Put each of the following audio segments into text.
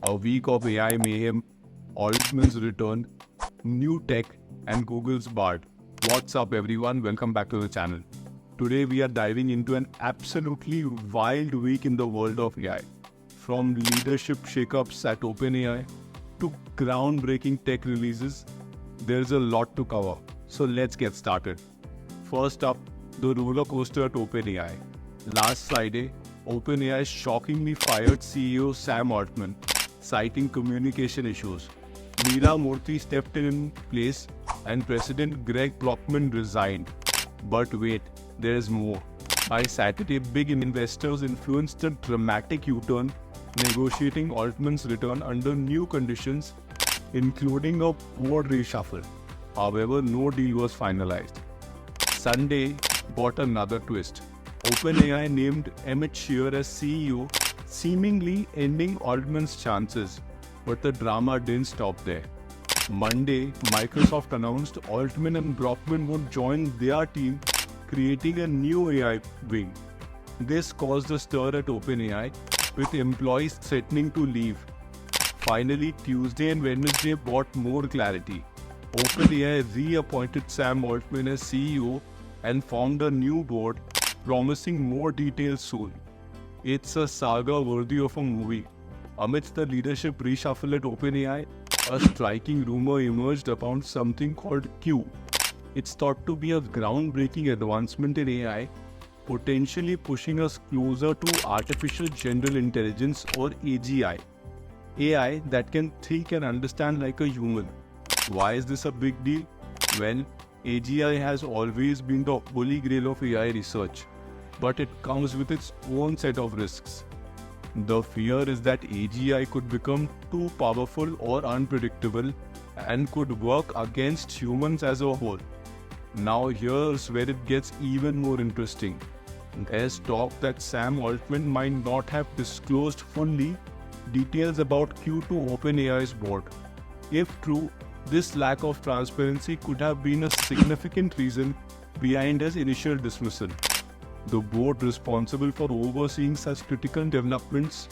A week of AI mayhem, Altman's return, new tech, and Google's Bard. What's up everyone, welcome back to the channel. Today we are diving into an absolutely wild week in the world of AI. From leadership shakeups at OpenAI to groundbreaking tech releases, there's a lot to cover. So let's get started. First up, the roller coaster at OpenAI. Last Friday, OpenAI shockingly fired CEO Sam Altman, citing communication issues. Mira Murati stepped in place and President Greg Brockman resigned. But wait, there's more. By Saturday, big investors influenced a dramatic U-turn, negotiating Altman's return under new conditions, including a board reshuffle. However, no deal was finalized. Sunday brought another twist. OpenAI named Emmet Shear as CEO, seemingly ending Altman's chances. But the drama didn't stop there. Monday, Microsoft announced Altman and Brockman would join their team, creating a new AI wing. This caused a stir at OpenAI, with employees threatening to leave. Finally, Tuesday and Wednesday brought more clarity. OpenAI reappointed Sam Altman as CEO and formed a new board, promising more details soon. It's a saga worthy of a movie. Amidst the leadership reshuffle at OpenAI, a striking rumor emerged about something called Q. It's thought to be a groundbreaking advancement in AI, potentially pushing us closer to artificial general intelligence or AGI. AI that can think and understand like a human. Why is this a big deal? Well, AGI has always been the holy grail of AI research, but it comes with its own set of risks. The fear is that AGI could become too powerful or unpredictable and could work against humans as a whole. Now here's where it gets even more interesting. There's talk that Sam Altman might not have disclosed fully details about Q to OpenAI's board. If true, this lack of transparency could have been a significant reason behind his initial dismissal. The board responsible for overseeing such critical developments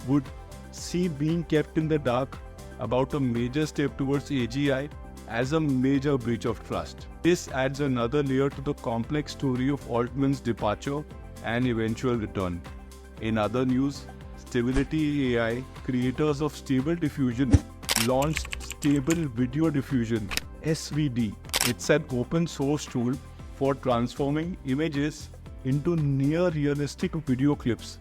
would see being kept in the dark about a major step towards AGI as a major breach of trust. This adds another layer to the complex story of Altman's departure and eventual return. In other news, Stability AI, creators of Stable Diffusion, launched Stable Video Diffusion (SVD). It's an open source tool for transforming images into near realistic video clips.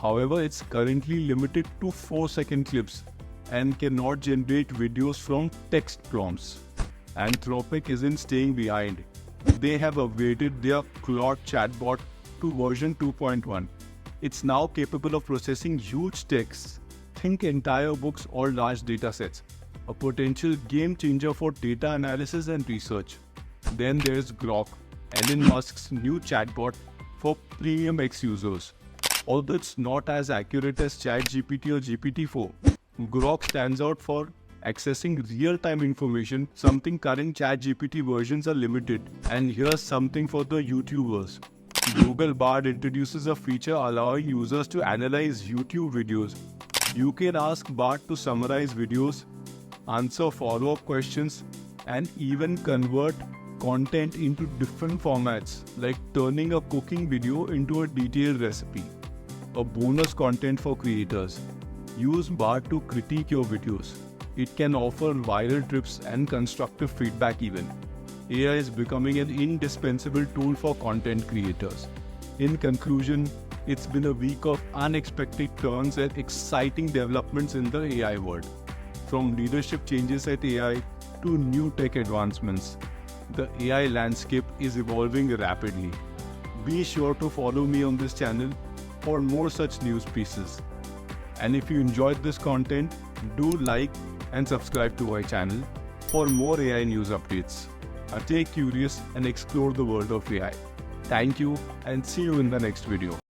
However, it's currently limited to 4-second clips and cannot generate videos from text prompts. Anthropic isn't staying behind. They have upgraded their Claude chatbot to version 2.1. It's now capable of processing huge texts, think entire books or large datasets, a potential game changer for data analysis and research. Then there's Grok, Elon Musk's new chatbot for Premium X users. Although it's not as accurate as ChatGPT or GPT-4, Grok stands out for accessing real-time information, something current ChatGPT versions are limited. And here's something for the YouTubers. Google Bard introduces a feature allowing users to analyze YouTube videos. You can ask Bard to summarize videos, answer follow-up questions, and even convert content into different formats, like turning a cooking video into a detailed recipe. A bonus content for creators. Use Bard to critique your videos. It can offer viral tips and constructive feedback even. AI is becoming an indispensable tool for content creators. In conclusion, it's been a week of unexpected turns and exciting developments in the AI world. From leadership changes at AI to new tech advancements, the AI landscape is evolving rapidly. Be sure to follow me on this channel for more such news pieces. And if you enjoyed this content, do like and subscribe to my channel for more AI news updates. Stay curious and explore the world of AI. Thank you and see you in the next video.